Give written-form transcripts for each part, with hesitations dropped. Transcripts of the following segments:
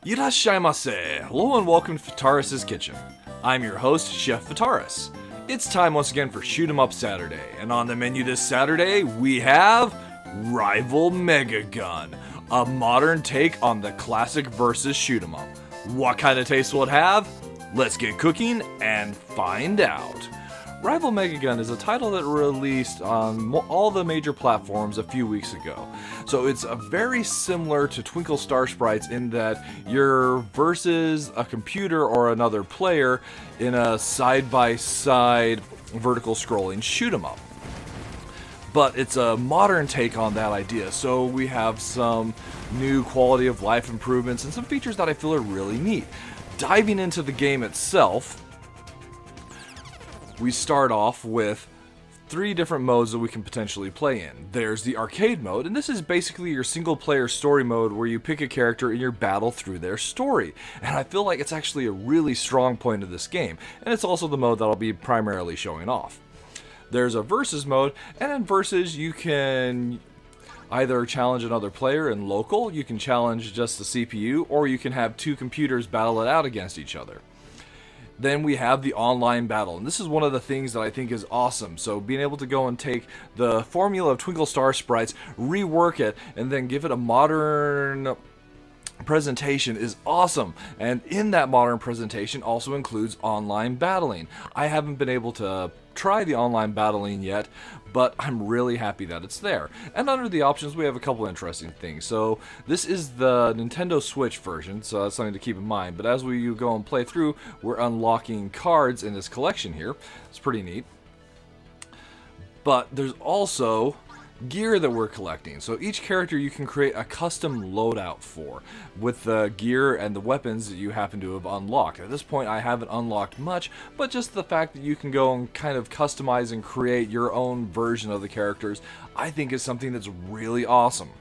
Irashaimase! Hello and welcome to Fitaurus Kitchen. I'm your host, Chef Fitaurus. It's time once again for Shoot 'em Up Saturday, and on the menu this Saturday we have Rival Megagun, a modern take on the classic versus Shoot 'em Up. What kind of taste will it have? Let's get cooking and find out. Rival Megagun is a title that released on all the major platforms a few weeks ago. So it's very similar to Twinkle Star Sprites in that you're versus a computer or another player in a side-by-side vertical scrolling shoot 'em up. But it's a modern take on that idea, so we have some new quality of life improvements and some features that I feel are really neat. Diving into the game itself, we start off with 3 different modes that we can potentially play in. There's the arcade mode, and this is basically your single player story mode where you pick a character and you battle through their story. And I feel like it's actually a really strong point of this game, and it's also the mode that I'll be primarily showing off. There's a versus mode, and in versus you can either challenge another player in local, you can challenge just the CPU, or you can have 2 computers battle it out against each other. Then we have the online battle, and this is one of the things that I think is awesome. So being able to go and take the formula of Twinkle Star Sprites, rework it, and then give it a modern presentation is awesome. And in that modern presentation also includes online battling. I haven't been able to try the online battling yet, but I'm really happy that it's there. And under the options we have a couple interesting things. So this is the Nintendo Switch version, so that's something to keep in mind. But as we go and play through, we're unlocking cards in this collection here. It's pretty neat. But there's also gear that we're collecting. So each character you can create a custom loadout for with the gear and the weapons that you happen to have unlocked. At this point I haven't unlocked much, but just the fact that you can go and kind of customize and create your own version of the characters, I think is something that's really awesome.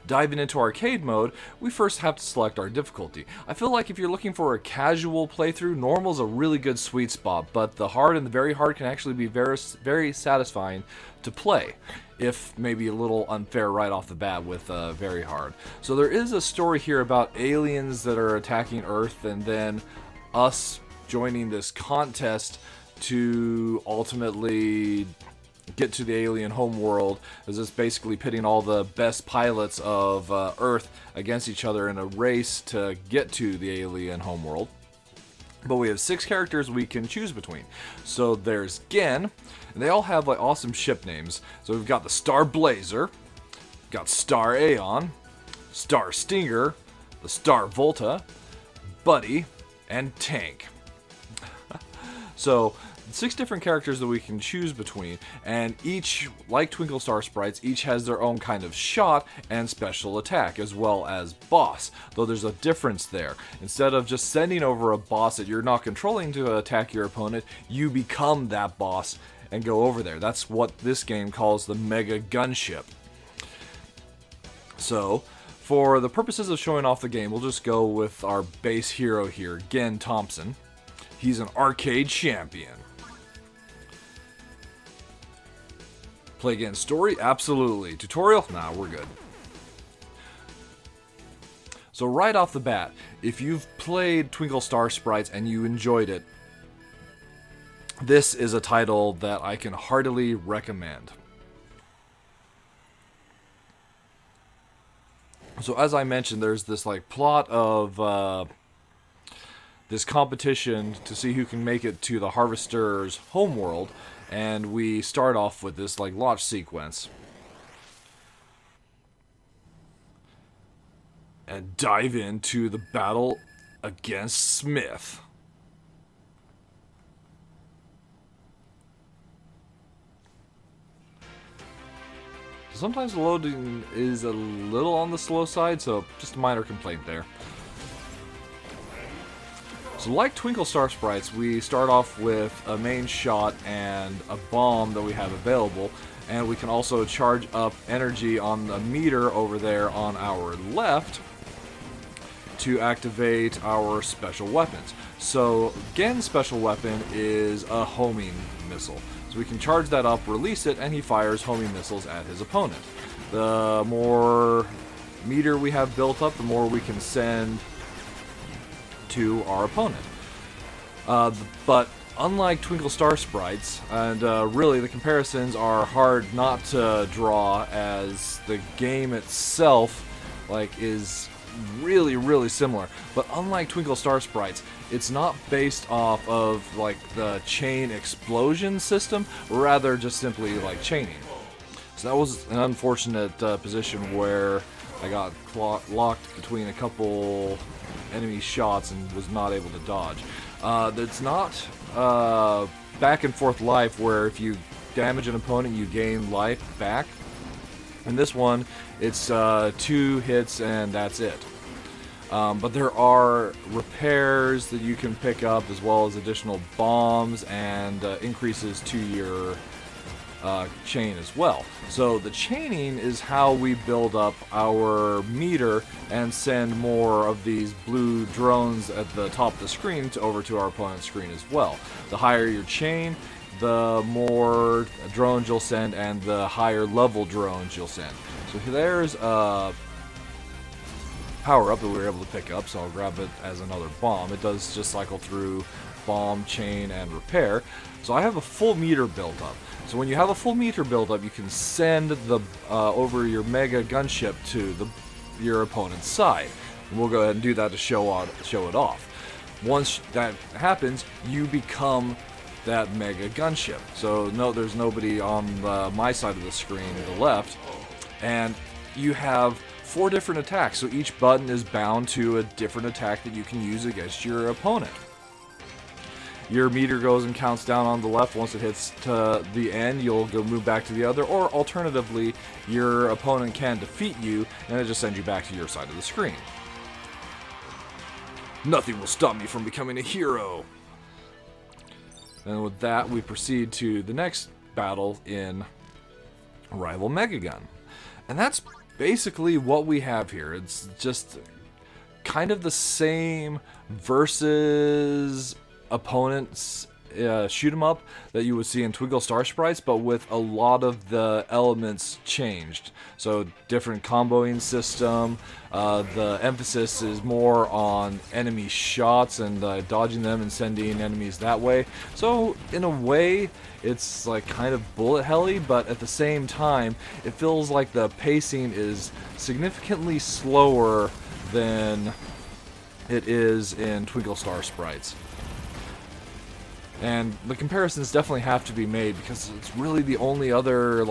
Diving into arcade mode, we first have to select our difficulty. I feel like if you're looking for a casual playthrough, normal is a really good sweet spot, but the hard and the very hard can actually be very satisfying to play, if maybe a little unfair right off the bat with very hard. So there is a story here about aliens that are attacking Earth, and then us joining this contest to ultimately get to the alien homeworld, as it's basically pitting all the best pilots of Earth against each other in a race to get to the alien homeworld. But we have 6 characters we can choose between. So there's Gen, and they all have like awesome ship names. So we've got the Star Blazer, got Star Aeon, Star Stinger, the Star Volta, Buddy, and Tank. So 6 different characters that we can choose between, and each, like Twinkle Star Sprites, each has their own kind of shot and special attack, as well as boss, though there's a difference there. Instead of just sending over a boss that you're not controlling to attack your opponent, you become that boss and go over there. That's what this game calls the Mega Gunship. So, for the purposes of showing off the game, we'll just go with our base hero here, Gen Thompson. He's an arcade champion. Play again story? Absolutely. Tutorial? Nah, we're good. So right off the bat, if you've played Twinkle Star Sprites and you enjoyed it, this is a title that I can heartily recommend. So as I mentioned, there's this like plot of this competition to see who can make it to the Harvester's homeworld. And we start off with this like launch sequence and dive into the battle against Smith. Sometimes the loading is a little on the slow side, so just a minor complaint there. So like Twinkle Star Sprites, we start off with a main shot and a bomb that we have available, and we can also charge up energy on the meter over there on our left to activate our special weapons. So Gen's special weapon is a homing missile. So we can charge that up, release it, and he fires homing missiles at his opponent. The more meter we have built up, the more we can send to our opponent. But unlike Twinkle Star Sprites, and really the comparisons are hard not to draw, as the game itself is really similar. But unlike Twinkle Star Sprites, it's not based off of the chain explosion system, rather just simply chaining. So that was an unfortunate position where I got locked between a couple enemy shots and was not able to dodge. It's not back and forth life where if you damage an opponent you gain life back. In this one, it's 2 hits and that's it. But there are repairs that you can pick up, as well as additional bombs and increases to your chain as well. So the chaining is how we build up our meter and send more of these blue drones at the top of the screen over to our opponent's screen as well. The higher your chain, the more drones you'll send, and the higher level drones you'll send. So there's a power up that we were able to pick up, so I'll grab it as another bomb. It does just cycle through bomb, chain, and repair. So I have a full meter built up. So when you have a full meter built up, you can send the over your mega gunship to your opponent's side. And we'll go ahead and do that to show it off. Once that happens, you become that mega gunship. So no, there's nobody on my side of the screen to the left, and you have 4 different attacks. So each button is bound to a different attack that you can use against your opponent. Your meter goes and counts down on the left. Once it hits to the end, you'll go move back to the other, or alternatively, your opponent can defeat you, and it just sends you back to your side of the screen. Nothing will stop me from becoming a hero. And with that, we proceed to the next battle in Rival Megagun. And that's basically what we have here. It's just kind of the same versus opponents shoot 'em up that you would see in Twinkle Star Sprites, but with a lot of the elements changed. So different comboing system. The emphasis is more on enemy shots and dodging them and sending enemies that way. So in a way, it's kind of bullet helly, but at the same time, it feels like the pacing is significantly slower than it is in Twinkle Star Sprites. And the comparisons definitely have to be made because it's really the only other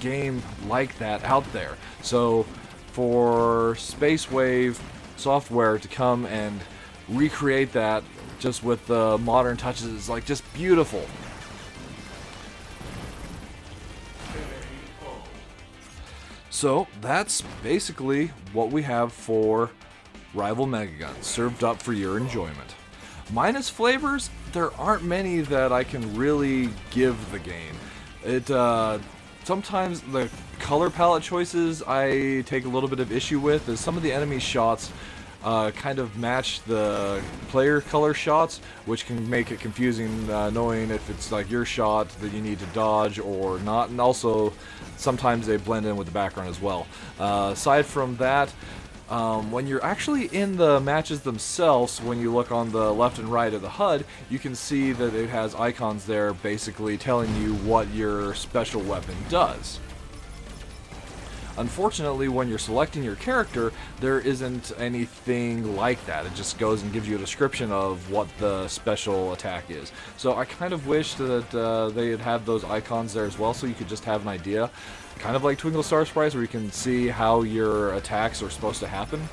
game like that out there. So for Space Wave software to come and recreate that just with the modern touches is just beautiful. So that's basically what we have for Rival Megagun, served up for your enjoyment. Minus flavors, there aren't many that I can really give the game. Sometimes the color palette choices I take a little bit of issue with, as some of the enemy shots kind of match the player color shots, which can make it confusing knowing if it's your shot that you need to dodge or not, and also sometimes they blend in with the background as well. Aside from that, when you're actually in the matches themselves, when you look on the left and right of the HUD, you can see that it has icons there basically telling you what your special weapon does. Unfortunately, when you're selecting your character, there isn't anything like that. It just goes and gives you a description of what the special attack is. So I kind of wish that they had had those icons there as well, so you could just have an idea. Kind of like Twinkle Star Sprites, where you can see how your attacks are supposed to happen.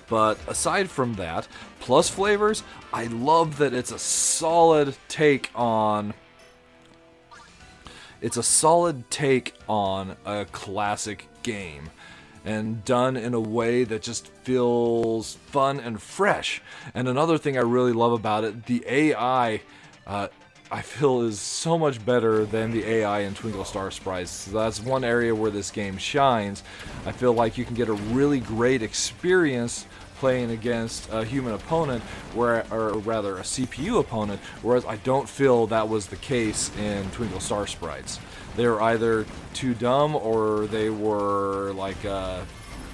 But aside from that, plus flavors, I love that it's a solid take on... It's a solid take on a classic game, and done in a way that just feels fun and fresh. And another thing I really love about it, the AI, I feel is so much better than the AI in Twinkle Star Sprites. So that's one area where this game shines. I feel like you can get a really great experience playing against a human opponent, or rather a CPU opponent, whereas I don't feel that was the case in Twinkle Star Sprites. they were either too dumb or they were like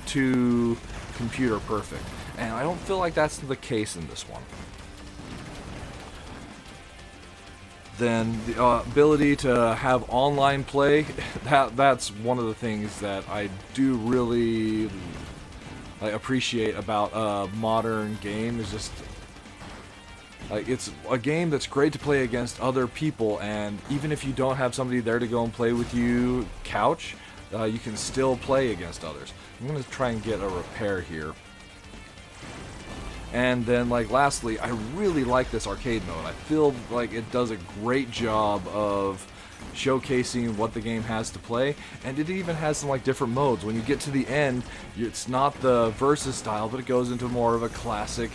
too computer perfect. And I don't feel like that's the case in this one. Then the ability to have online play, that's one of the things that I do really appreciate about a modern game. Is just like, it's a game that's great to play against other people, and even if you don't have somebody there to go and play with you couch, you can still play against others. I'm going to try and get a repair here. And then, like, lastly, I really like this arcade mode. I feel like it does a great job of showcasing what the game has to play, and it even has some like different modes. When you get to the end, it's not the versus style, but it goes into more of a classic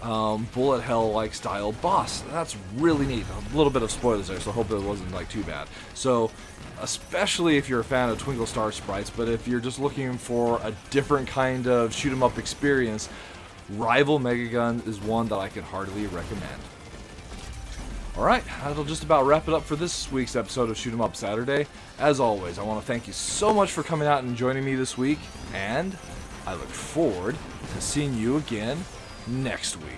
bullet hell like style boss. That's really neat. A little bit of spoilers there, so I hope it wasn't like too bad. So especially if you're a fan of Twinkle Star Sprites, but if you're just looking for a different kind of shoot 'em up experience, Rival Megagun is one that I could heartily recommend. Alright, that'll just about wrap it up for this week's episode of Shoot 'em Up Saturday. As always, I want to thank you so much for coming out and joining me this week, and I look forward to seeing you again next week.